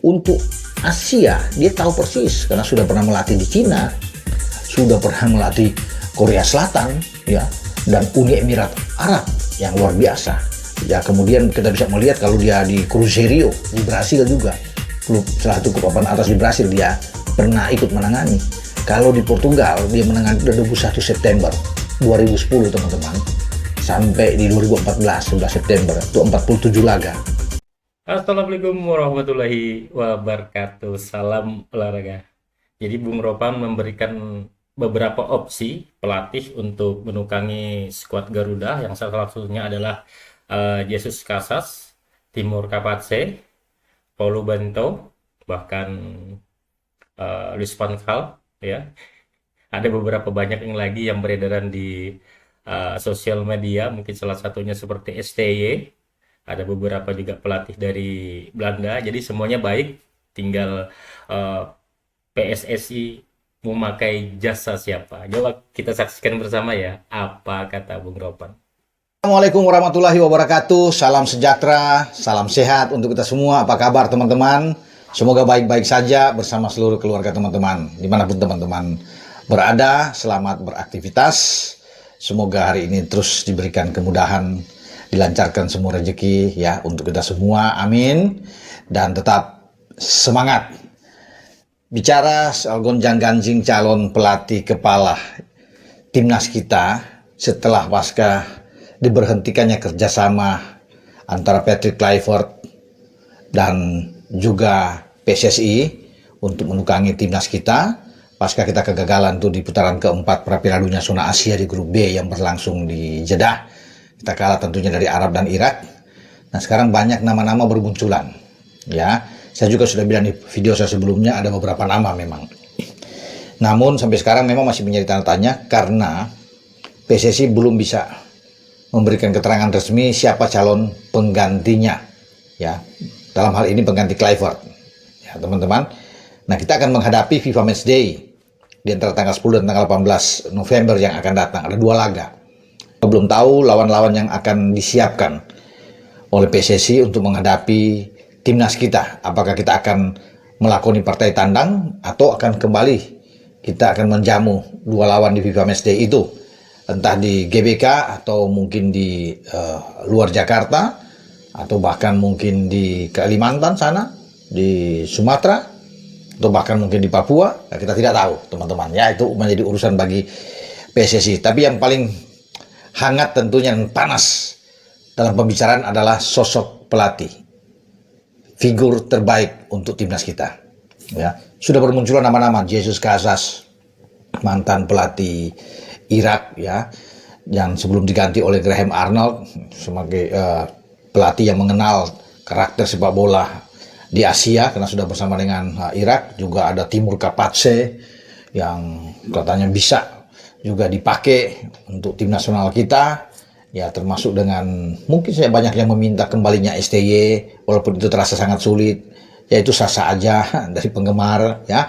untuk Asia dia tahu persis karena sudah pernah melatih di Cina, sudah pernah melatih Korea Selatan, ya, dan Uni Emirat Arab yang luar biasa. Ya, kemudian kita bisa melihat kalau dia di Cruzeiro di Brasil juga, klub salah satu klub papan atas di Brasil, dia pernah ikut menangani. Kalau di Portugal dia menangani dari 21 September 2010 teman-teman sampai di 2014 11 September itu 47 laga. Assalamualaikum warahmatullahi wabarakatuh. Salam olahraga. Jadi Bung Ropan memberikan beberapa opsi pelatih untuk menukangi skuad Garuda yang salah satunya adalah Jesus Casas, Timur Kapatse, Paulo Bento, bahkan Luis van Gaal, ya. Ada beberapa banyak yang lagi yang beredaran di sosial media, mungkin salah satunya seperti STY. Ada beberapa juga pelatih dari Belanda, jadi semuanya baik, tinggal PSSI memakai jasa siapa. Coba kita saksikan bersama ya, apa kata Bung Ropan. Assalamualaikum warahmatullahi wabarakatuh. Salam sejahtera, salam sehat untuk kita semua. Apa kabar teman-teman? Semoga baik-baik saja bersama seluruh keluarga teman-teman. Dimanapun teman-teman berada, selamat beraktivitas. Semoga hari ini terus diberikan kemudahan, dilancarkan semua rezeki ya untuk kita semua. Amin. Dan tetap semangat. Bicara soal gonjang-ganjing calon pelatih kepala timnas kita setelah pasca diberhentikannya kerjasama antara Patrick Kluivert dan juga PSSI untuk menukangi timnas kita pasca kita kegagalan tuh di putaran keempat Piala Dunia Zona Asia di grup B yang berlangsung di Jeddah. Kita kalah tentunya dari Arab dan Irak. Nah, sekarang banyak nama-nama bermunculan. Ya, saya juga sudah bilang di video saya sebelumnya ada beberapa nama memang. Namun sampai sekarang memang masih menjadi tanda tanya karena PSSI belum bisa memberikan keterangan resmi siapa calon penggantinya. Ya, dalam hal ini pengganti Kluivert. Ya, teman-teman. Nah, kita akan menghadapi FIFA Matchday di antara tanggal 10 dan tanggal 18 November yang akan datang. Ada 2 laga. Kita belum tahu lawan-lawan yang akan disiapkan oleh PSSI untuk menghadapi timnas kita. Apakah kita akan melakoni partai tandang atau akan kembali kita akan menjamu 2 lawan di FIFA Matchday itu. Entah di GBK atau mungkin di luar Jakarta atau bahkan mungkin di Kalimantan sana, di Sumatera, atau bahkan mungkin di Papua. Nah, kita tidak tahu teman-teman ya, itu menjadi urusan bagi PSSI. Tapi yang paling hangat tentunya dan panas dalam pembicaraan adalah sosok pelatih, figur terbaik untuk timnas kita ya. Sudah bermunculan nama-nama Jesus Casas, mantan pelatih Irak ya, yang sebelum diganti oleh Graham Arnold sebagai pelatih yang mengenal karakter sepak bola di Asia karena sudah bersama dengan Irak. Juga ada Timur Kapatse yang katanya bisa juga dipakai untuk tim nasional kita ya, termasuk dengan mungkin saya banyak yang meminta kembalinya STY walaupun itu terasa sangat sulit ya, itu sah-sah aja dari penggemar ya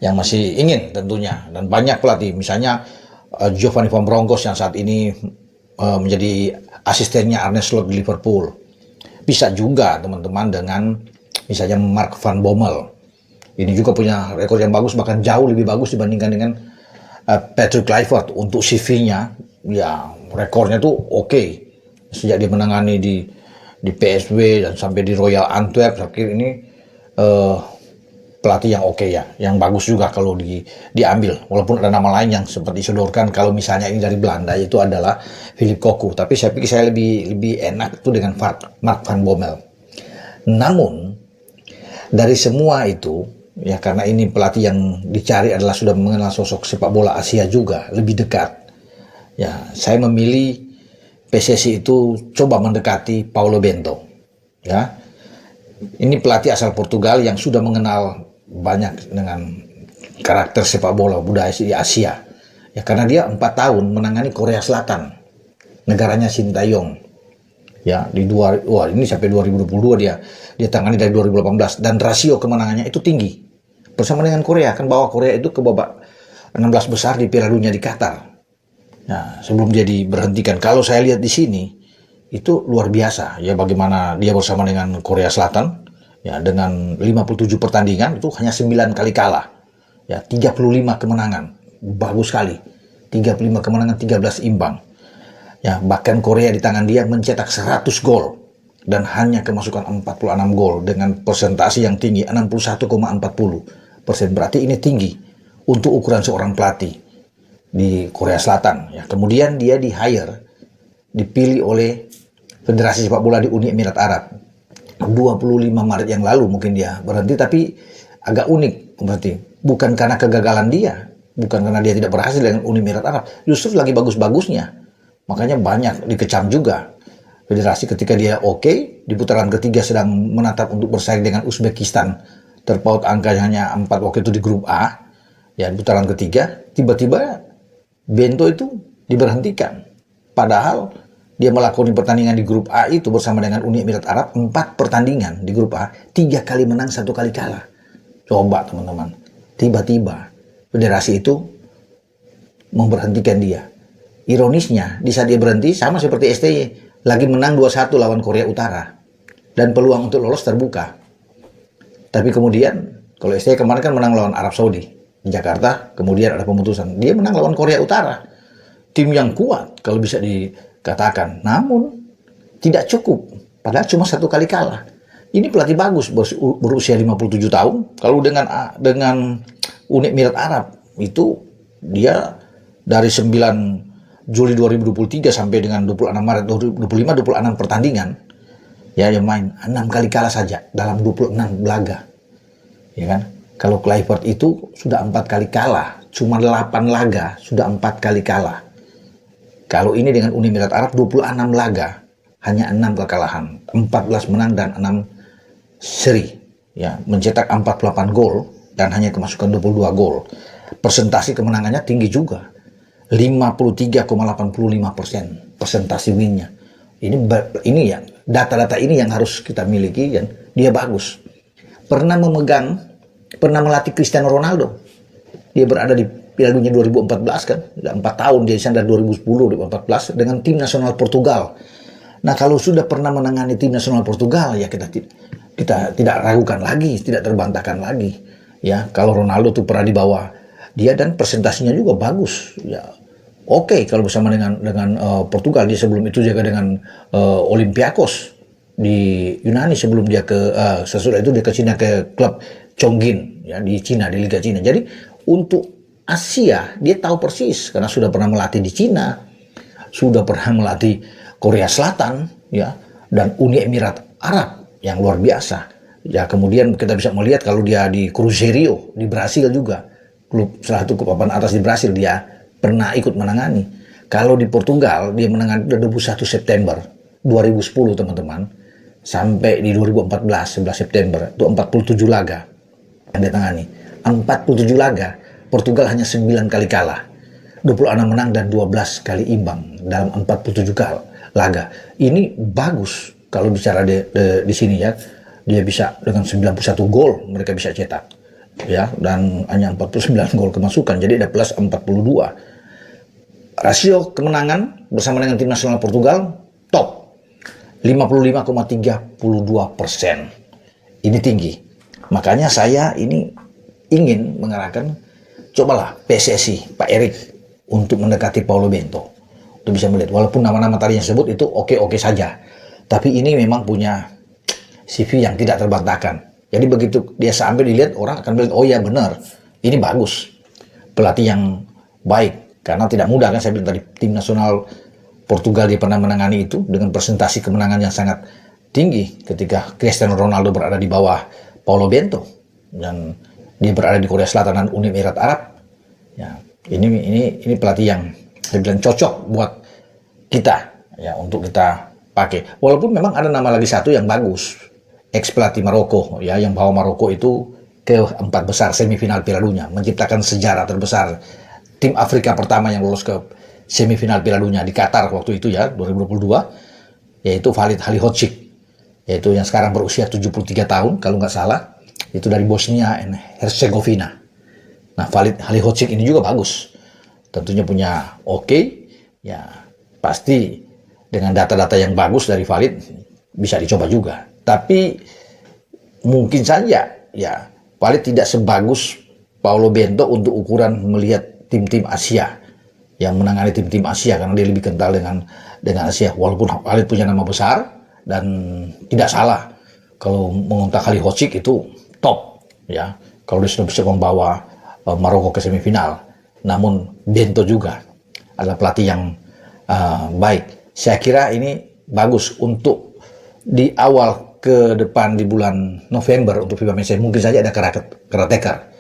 yang masih ingin tentunya. Dan banyak pelatih misalnya Giovanni Van Bronckhorst yang saat ini menjadi asistennya Arne Slot di Liverpool. Bisa juga teman-teman dengan misalnya Mark van Bommel. Ini juga punya rekor yang bagus, bahkan jauh lebih bagus dibandingkan dengan Patrick Kluivert. Untuk CV-nya, ya rekornya tuh oke. Sejak dia menangani di PSW dan sampai di Royal Antwerp, saya kira ini pelatih yang oke ya, yang bagus juga kalau diambil. Walaupun ada nama lain yang sempat disodorkan kalau misalnya ini dari Belanda, itu adalah Philip Cocu. Tapi saya pikir saya lebih enak itu dengan Mark van Bommel. Namun dari semua itu ya, karena ini pelatih yang dicari adalah sudah mengenal sosok sepak bola Asia juga lebih dekat ya, saya memilih PSSI itu coba mendekati Paulo Bento ya. Ini pelatih asal Portugal yang sudah mengenal banyak dengan karakter sepak bola budaya di Asia ya, karena dia 4 tahun menangani Korea Selatan, negaranya Sintayong ya, ini sampai 2022 dia tangani dari 2018 dan rasio kemenangannya itu tinggi bersama dengan Korea, kan bawa Korea itu ke babak 16 besar di Piala Dunia di Qatar. Nah, sebelum dia diberhentikan, kalau saya lihat di sini itu luar biasa ya, bagaimana dia bersama dengan Korea Selatan Ya, dengan 57 pertandingan itu hanya 9 kali kalah. Ya, 35 kemenangan. Bagus sekali. 35 kemenangan, 13 imbang. Ya, bahkan Korea di tangan dia mencetak 100 gol dan hanya kemasukan 46 gol dengan persentase yang tinggi 61,40%. Berarti ini tinggi untuk ukuran seorang pelatih di Korea Selatan. Ya, kemudian dia dipilih oleh Federasi Sepak Bola di Uni Emirat Arab. 25 Maret yang lalu mungkin dia berhenti, tapi agak unik berarti. Bukan karena kegagalan dia, bukan karena dia tidak berhasil dengan Uni Emirat Arab, justru lagi bagus-bagusnya. Makanya banyak dikecam juga federasi ketika dia di putaran ketiga sedang menatap untuk bersaing dengan Uzbekistan. Terpaut angkanya hanya 4 waktu itu di grup A. Ya, di putaran ketiga, tiba-tiba Bento itu diberhentikan. Padahal dia melakoni pertandingan di grup A itu bersama dengan Uni Emirat Arab, 4 pertandingan di grup A, 3 kali menang, 1 kali kalah. Coba teman-teman. Tiba-tiba federasi itu memberhentikan dia. Ironisnya, di saat dia berhenti, sama seperti STY, lagi menang 2-1 lawan Korea Utara. Dan peluang untuk lolos terbuka. Tapi kemudian, kalau STY kemarin kan menang lawan Arab Saudi. Di Jakarta, kemudian ada pemutusan. Dia menang lawan Korea Utara. Tim yang kuat, kalau bisa dikatakan. Namun, tidak cukup. Padahal cuma 1 kali kalah. Ini pelatih bagus, berusia 57 tahun. Kalau dengan Uni Emirat Arab, itu dia dari 9 Juli 2023 sampai dengan 26 Maret 2025, 26 pertandingan. Ya, yang main 6 kali kalah saja dalam 26 laga. Ya kan? Kalau Kluivert itu sudah 4 kali kalah, cuma 8 laga sudah 4 kali kalah. Kalau ini dengan Uni Emirat Arab 26 laga, hanya 6 kekalahan, 14 menang dan 6 seri. Ya, mencetak 48 gol dan hanya kemasukan 22 gol. Persentase kemenangannya tinggi juga. 53,85% persentase winnya. Ini ya, data-data ini yang harus kita miliki, dan dia bagus. Pernah melatih Cristiano Ronaldo. Dia berada di Piala Dunia 2014 kan, 4 tahun dia di sana dari 2010 2014 dengan tim nasional Portugal. Nah, kalau sudah pernah menangani tim nasional Portugal, ya kita tidak ragukan lagi, tidak terbantahkan lagi. Ya, kalau Ronaldo tuh pernah dibawa dia dan presentasinya juga bagus. Ya, kalau bersama dengan Portugal. Dia sebelum itu juga dengan Olympiakos di Yunani sebelum dia sesudah itu dia ke Cina ke klub Chongqing ya di Cina, di Liga Cina. Jadi untuk Asia dia tahu persis karena sudah pernah melatih di Cina, sudah pernah melatih Korea Selatan ya, dan Uni Emirat Arab yang luar biasa. Ya, kemudian kita bisa melihat kalau dia di Cruzeiro di Brasil juga, salah satu klub papan atas di Brasil, dia pernah ikut menangani. Kalau di Portugal dia menangani 21 September 2010 teman-teman, sampai di 2014 11 September itu 47 laga yang dia tangani. 47 laga, Portugal hanya 9 kali kalah, 26 menang dan 12 kali imbang dalam 47 laga. Ini bagus kalau bicara di sini ya. Dia bisa dengan 91 gol mereka bisa cetak. Ya, dan hanya 49 gol kemasukan. Jadi ada plus 42. Rasio kemenangan bersama dengan tim nasional Portugal top 55,32%. Ini tinggi. Makanya saya ini ingin mengarahkan, cobalah PSSI, Pak Erik, untuk mendekati Paulo Bento. Untuk bisa melihat, walaupun nama-nama tadi yang disebut itu oke-oke saja. Tapi ini memang punya CV yang tidak terbantahkan. Jadi begitu dia sampai dilihat, orang akan bilang, oh ya benar, ini bagus. Pelatih yang baik. Karena tidak mudah kan, saya bilang tadi, tim nasional Portugal dia pernah menangani itu dengan presentasi kemenangan yang sangat tinggi ketika Cristiano Ronaldo berada di bawah Paulo Bento. Dan dia berada di Korea Selatan dan Uni Emirat Arab. Ya, ini pelatih yang saya bilang cocok buat kita ya, untuk kita pakai. Walaupun memang ada nama lagi satu yang bagus, ex pelatih Maroko ya, yang bawa Maroko itu ke 4 besar semifinal Piala Dunia, menciptakan sejarah terbesar, tim Afrika pertama yang lolos ke semifinal Piala Dunia di Qatar waktu itu ya 2022, yaitu Valid Halihotchik, yaitu yang sekarang berusia 73 tahun kalau nggak salah, itu dari Bosnia and Herzegovina. Nah, Valid Halihotchik ini juga bagus, tentunya punya ya pasti dengan data-data yang bagus dari Valid bisa dicoba juga. Tapi mungkin saja ya paling tidak sebagus Paulo Bento untuk ukuran melihat tim-tim Asia, yang menangani tim-tim Asia, karena dia lebih kental dengan Asia. Walaupun Khalid punya nama besar dan tidak salah kalau mengontak Halilhodžić itu top ya, kalau dia sudah bisa membawa Maroko ke semifinal. Namun Bento juga adalah pelatih yang baik. Saya kira ini bagus untuk di awal ke depan di bulan November untuk FIFA Matchday. Mungkin saja ada karateka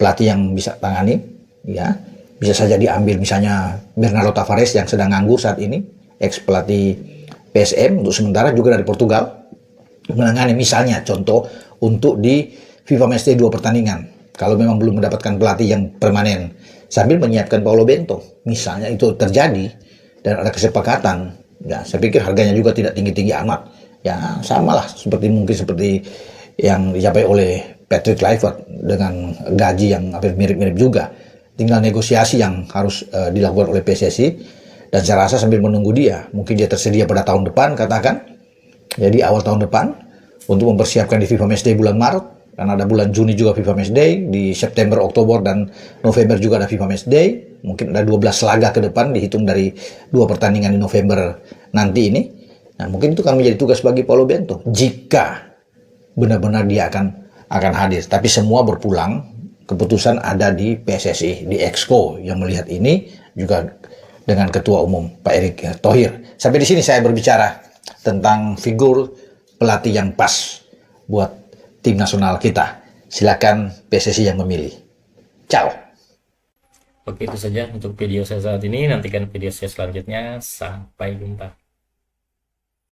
pelatih yang bisa tangani ya. Bisa saja diambil misalnya Bernardo Tavares yang sedang nganggur saat ini, ex pelatih PSM untuk sementara, juga dari Portugal, menangani misalnya contoh untuk di FIFA Matchday 2 pertandingan kalau memang belum mendapatkan pelatih yang permanen, sambil menyiapkan Paulo Bento misalnya. Itu terjadi dan ada kesepakatan ya, saya pikir harganya juga tidak tinggi-tinggi amat ya, samalah mungkin seperti yang dicapai oleh Patrick Kluivert dengan gaji yang hampir mirip-mirip juga. Tinggal negosiasi yang harus dilakukan oleh PSSI, dan saya rasa sambil menunggu dia, mungkin dia tersedia pada tahun depan katakan, jadi awal tahun depan, untuk mempersiapkan di FIFA Matchday bulan Maret, karena ada bulan Juni juga FIFA Matchday, di September, Oktober, dan November juga ada FIFA Matchday. Mungkin ada 12 laga ke depan dihitung dari 2 pertandingan di November nanti ini. Nah, mungkin itu akan menjadi tugas bagi Paulo Bento jika benar-benar dia akan hadir. Tapi semua berpulang, keputusan ada di PSSI, di Exco yang melihat ini, juga dengan Ketua Umum Pak Erick Thohir. Sampai di sini saya berbicara tentang figur pelatih yang pas buat tim nasional kita. Silakan PSSI yang memilih. Ciao. Oke, itu saja untuk video saya saat ini. Nantikan video saya selanjutnya. Sampai jumpa.